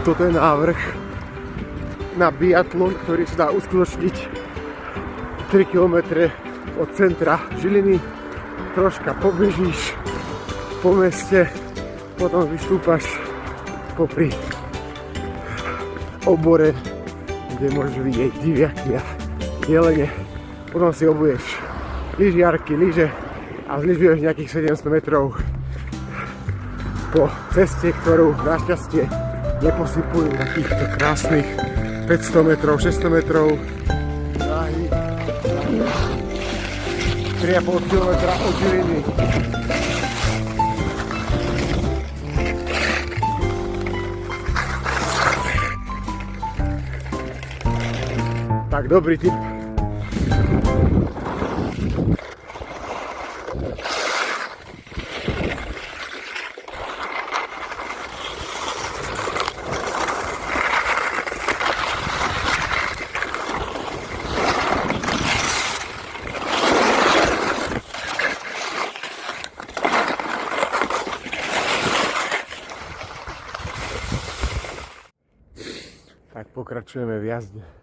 Toto je návrh na biatlon, ktorý sa dá uskutočniť 3 km od centra Žiliny. Troška pobežíš po meste, potom vystúpaš popri obore, kde môžeš vidieť diviaky a jelene. Potom si obuješ lyžiarky, lyže a zlyžuješ nejakých 700 metrov po ceste, ktorú našťastie neposypujú takýchto krásnych 500 metrov, 600 metrov dráhy. 3,5 km od Žiliny. Tak, dobrý tip. Tak pokračujeme v jazde.